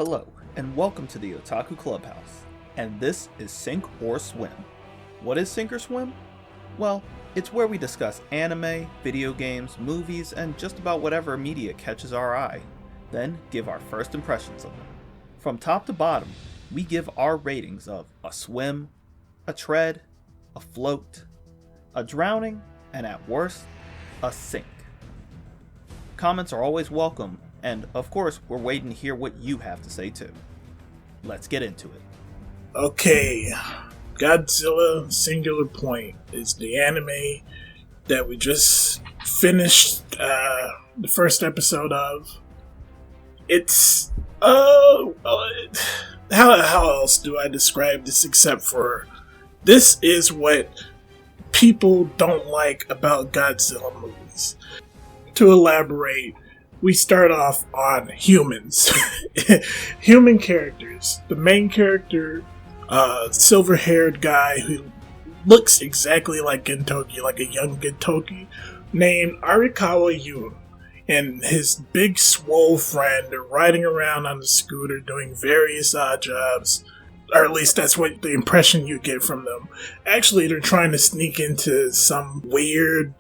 Hello, and welcome to the Otaku Clubhouse, and this is Sink or Swim. What is Sink or Swim? Well, it's where we discuss anime, video games, movies, and just about whatever media catches our eye, then give our first impressions of them. From top to bottom, we give our ratings of a swim, a tread, a float, a drowning, and at worst, a sink. Comments are always welcome, and of course, we're waiting to hear what you have to say too. Let's get into it. Okay, Godzilla Singular Point is the anime that we just finished the first episode of. It's how else do I describe this except for this is what people don't like about Godzilla movies. To elaborate, we start off on humans. Human characters. The main character, silver-haired guy who looks exactly like Gintoki, like a young Gintoki, named Arikawa Yun. And his big swole friend are riding around on the scooter doing various odd jobs. Or at least that's what the impression you get from them. Actually, they're trying to sneak into some weird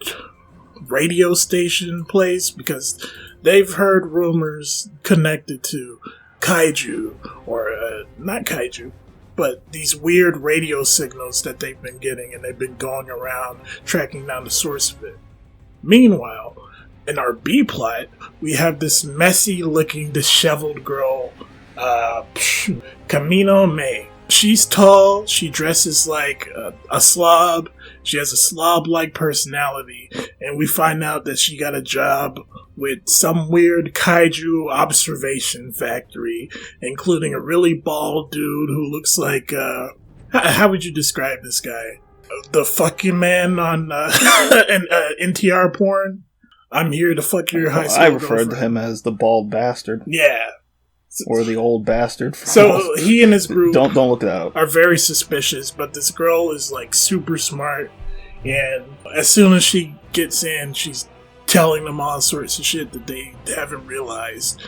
radio station place because they've heard rumors connected to Kaiju, or not Kaiju, but these weird radio signals that they've been getting, and they've been going around tracking down the source of it. Meanwhile, in our B plot, we have this messy-looking, disheveled girl, Kamino Mei. She's tall, she dresses like a slob, she has a slob-like personality, and we find out that she got a job with some weird kaiju observation factory, including a really bald dude who looks like, how would you describe this guy? The fucking man on NTR porn? I'm here to fuck your high school I referred girlfriend. to him as the bald bastard. Yeah. Or the old bastard. So he and his group don't look that up. Are very suspicious, but this girl is like super smart, and as soon as she gets in, she's telling them all sorts of shit that they haven't realized.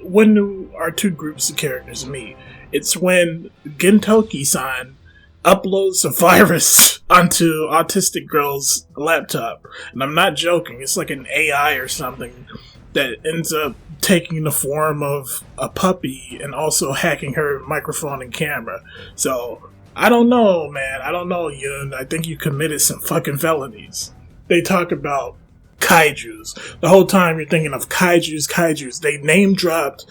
When do our two groups of characters meet? It's when Gintoki-san uploads a virus onto Autistic Girl's laptop. And I'm not joking, it's like an AI or something that ends up taking the form of a puppy and also hacking her microphone and camera. So, I don't know, man. I don't know, Yun. I think you committed some fucking felonies. They talk about kaijus. The whole time you're thinking of kaijus. They name-dropped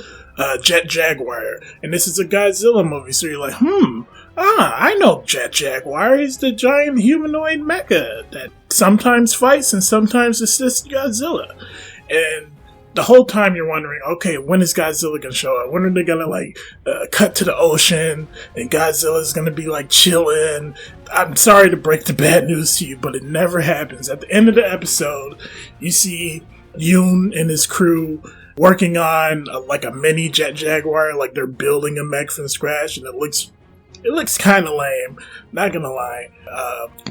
Jet Jaguar. And this is a Godzilla movie, so you're like, I know Jet Jaguar. He's the giant humanoid mecha that sometimes fights and sometimes assists Godzilla. And the whole time you're wondering, okay, when is Godzilla gonna show up? When are they gonna cut to the ocean and Godzilla's gonna be chilling? I'm sorry to break the bad news to you, but it never happens. At the end of the episode, you see Yoon and his crew working on a mini Jet Jaguar, like they're building a mech from scratch, and it looks kind of lame. Not gonna lie.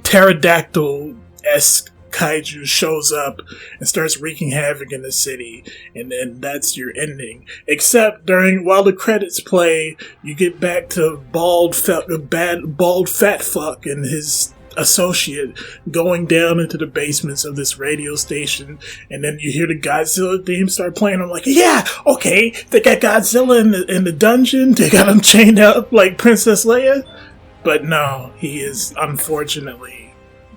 Pterodactyl-esque kaiju shows up and starts wreaking havoc in the city, and then that's your ending. Except while the credits play, you get back to bald fat fuck and his associate going down into the basements of this radio station, and then you hear the Godzilla theme start playing. I'm like, yeah, okay, they got Godzilla in the dungeon, they got him chained up like Princess Leia, but no, he is unfortunately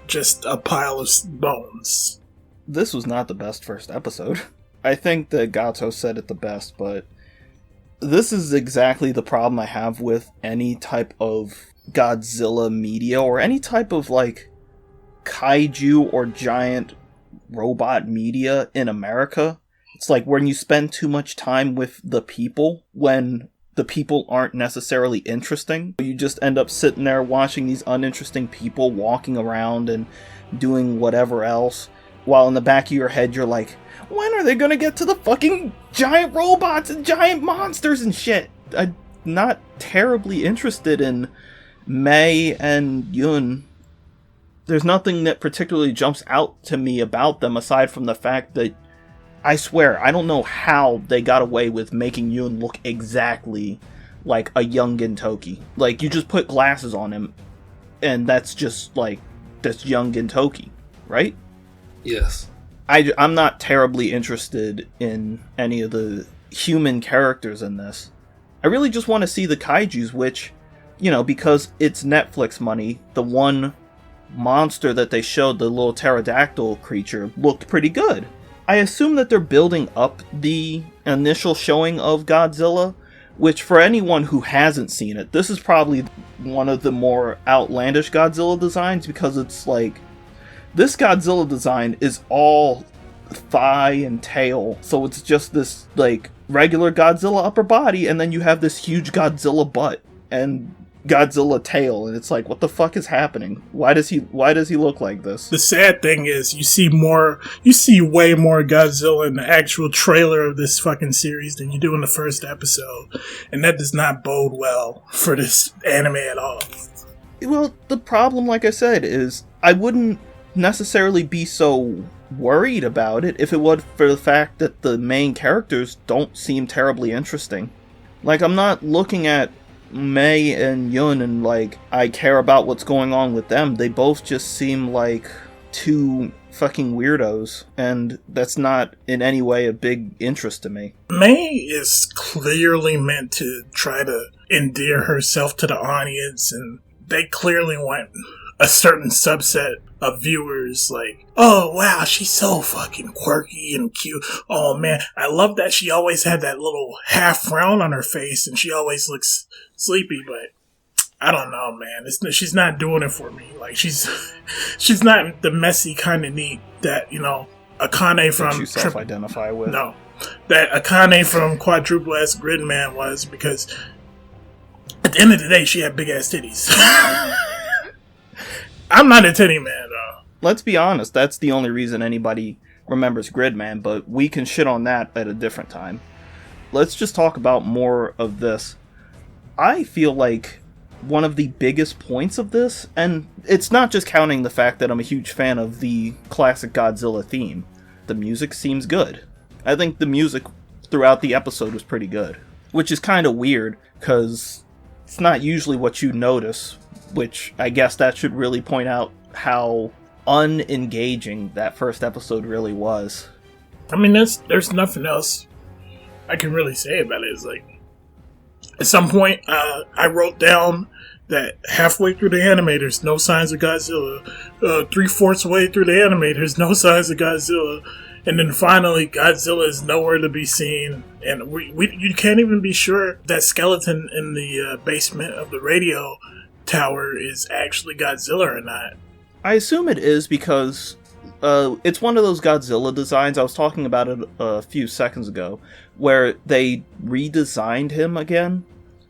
just a pile of bones. This was not the best first episode. I think that Gato said it the best, but this is exactly the problem I have with any type of Godzilla media or any type of kaiju or giant robot media in America. It's like when you spend too much time with the people when the people aren't necessarily interesting. You just end up sitting there watching these uninteresting people walking around and doing whatever else, while in the back of your head you're like, when are they gonna get to the fucking giant robots and giant monsters and shit? I'm not terribly interested in Mei and Yun. There's nothing that particularly jumps out to me about them aside from the fact that I swear, I don't know how they got away with making Yun look exactly like a young Gintoki. Like, you just put glasses on him, and that's just, like, this young Gintoki, right? Yes. I'm not terribly interested in any of the human characters in this. I really just want to see the kaijus, which, you know, because it's Netflix money, the one monster that they showed, the little pterodactyl creature, looked pretty good. I assume that they're building up the initial showing of Godzilla, which for anyone who hasn't seen it, this is probably one of the more outlandish Godzilla designs, because it's like, this Godzilla design is all thigh and tail, so it's just this, like, regular Godzilla upper body, and then you have this huge Godzilla butt and Godzilla tail, and it's like, what the fuck is happening? Why does he look like this? The sad thing is, you see way more Godzilla in the actual trailer of this fucking series than you do in the first episode, and that does not bode well for this anime at all. Well, the problem, like I said, is I wouldn't necessarily be so worried about it if it was for the fact that the main characters don't seem terribly interesting. Like, I'm not looking at Mei and Yun and, like, I care about what's going on with them. They both just seem like two fucking weirdos, and that's not in any way a big interest to me. Mei is clearly meant to try to endear herself to the audience, and they clearly want a certain subset of viewers, like, oh wow, she's so fucking quirky and cute. Oh man, I love that she always had that little half frown on her face, and she always looks sleepy. But I don't know, man. She's not doing it for me. Like, she's not the messy kind of neat that, you know, Akane from that you self-identify with. No, that Akane from Quadruple S Gridman was, because at the end of the day, she had big ass titties. I'm not a titty man, though. Let's be honest, that's the only reason anybody remembers Gridman, but we can shit on that at a different time. Let's just talk about more of this. I feel like one of the biggest points of this, and it's not just counting the fact that I'm a huge fan of the classic Godzilla theme, the music seems good. I think the music throughout the episode was pretty good, which is kind of weird, because it's not usually what you notice, which I guess that should really point out how unengaging that first episode really was. I mean, there's nothing else I can really say about it. It's like, at some point, I wrote down that halfway through the anime, there's no signs of Godzilla. 3/4 way through the anime, there's no signs of Godzilla. And then finally, Godzilla is nowhere to be seen. And you can't even be sure that skeleton in the basement of the radio tower is actually Godzilla or not. I assume it is, because it's one of those Godzilla designs, I was talking about it a few seconds ago, where they redesigned him again,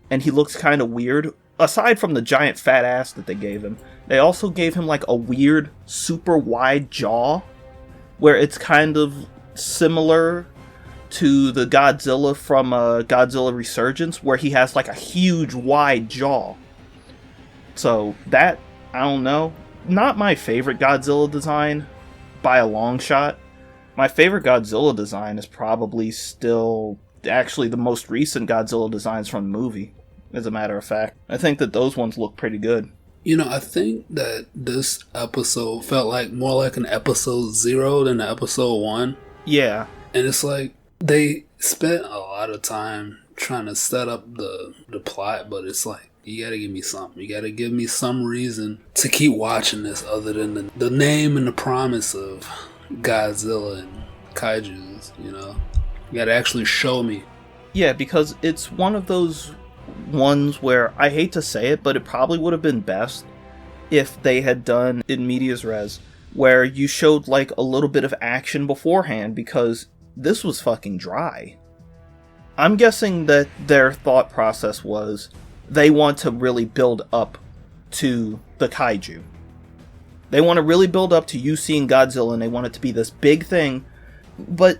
and he looks kind of weird. Aside from the giant fat ass that they gave him, they also gave him like a weird, super wide jaw, where it's kind of similar to the Godzilla from Godzilla Resurgence, where he has like a huge wide jaw. So that, I don't know, not my favorite Godzilla design by a long shot. My favorite Godzilla design is probably still actually the most recent Godzilla designs from the movie, as a matter of fact. I think that those ones look pretty good. You know, I think that this episode felt like more like an episode 0 than an episode 1. Yeah. And it's like they spent a lot of time trying to set up the plot, but it's like, you gotta give me something. You gotta give me some reason to keep watching this other than the name and the promise of Godzilla and Kaijus, you know? You gotta actually show me. Yeah, because it's one of those ones where, I hate to say it, but it probably would have been best if they had done in medias res, where you showed like a little bit of action beforehand, because this was fucking dry. I'm guessing that their thought process was, they want to really build up to the kaiju. They want to really build up to you seeing Godzilla, and they want it to be this big thing, but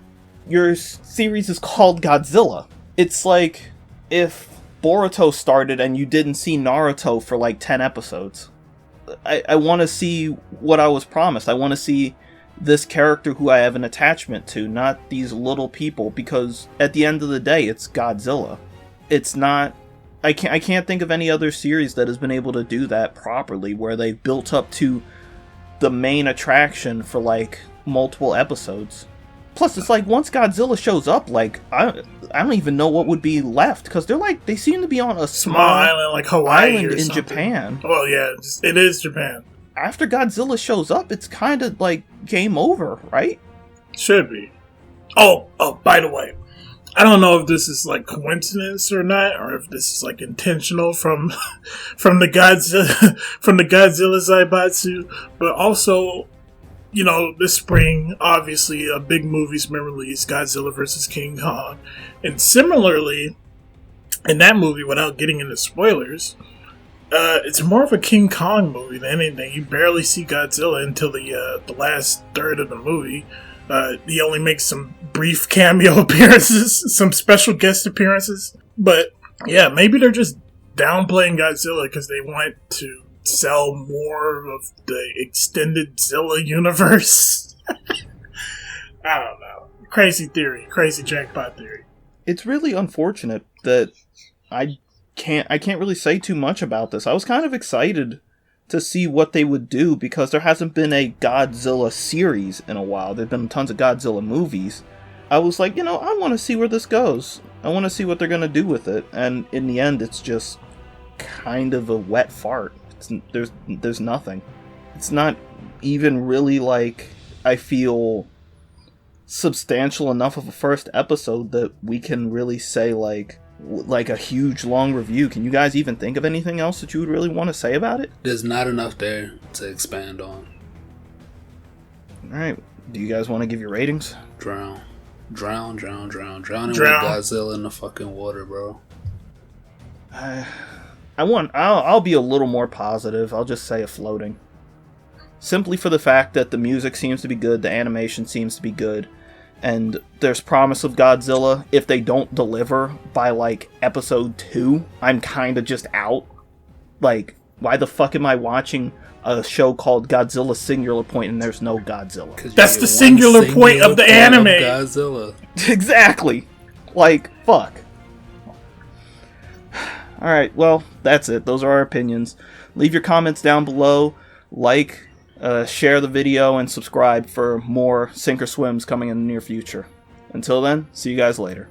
your series is called Godzilla. It's like if Boruto started and you didn't see Naruto for like 10 episodes. I want to see what I was promised. I want to see this character who I have an attachment to, not these little people, because at the end of the day, it's Godzilla. It's not... I can't think of any other series that has been able to do that properly, where they've built up to the main attraction for, like, multiple episodes. Plus, it's like, once Godzilla shows up, like, I don't even know what would be left, because they seem to be on a small island, like Hawaii island or in something. Japan. Oh, yeah, it is Japan. After Godzilla shows up, it's kind of, like, game over, right? Should be. Oh, by the way, I don't know if this is, like, coincidence or not, or if this is, like, intentional from the Godzilla, from the Godzilla Zaibatsu, but also... You know, this spring, obviously, a big movie's been released, Godzilla vs. King Kong. And similarly, in that movie, without getting into spoilers, it's more of a King Kong movie than anything. You barely see Godzilla until the last third of the movie. He only makes some brief cameo appearances, some special guest appearances. But, yeah, maybe they're just downplaying Godzilla because they want to sell more of the extended Zilla universe. I don't know. Crazy theory. Crazy jackpot theory. It's really unfortunate that I can't really say too much about this. I was kind of excited to see what they would do because there hasn't been a Godzilla series in a while. There've been tons of Godzilla movies. I was like, I want to see where this goes. I want to see what they're going to do with it. And in the end, it's just kind of a wet fart. There's nothing. It's not even really, like, I feel substantial enough of a first episode that we can really say, like a huge long review. Can you guys even think of anything else that you would really want to say about it? There's not enough there to expand on. Alright, do you guys want to give your ratings? Drowning with Godzilla in the fucking water, bro. I'll be a little more positive. I'll just say a floating. Simply for the fact that the music seems to be good, the animation seems to be good, and there's promise of Godzilla. If they don't deliver by, like, episode 2, I'm kind of just out. Like, why the fuck am I watching a show called Godzilla Singular Point and there's no Godzilla? That's the singular point of the anime! Godzilla. Exactly! Like, fuck. Alright, well, that's it. Those are our opinions. Leave your comments down below. Like, share the video, and subscribe for more Sink or Swims coming in the near future. Until then, see you guys later.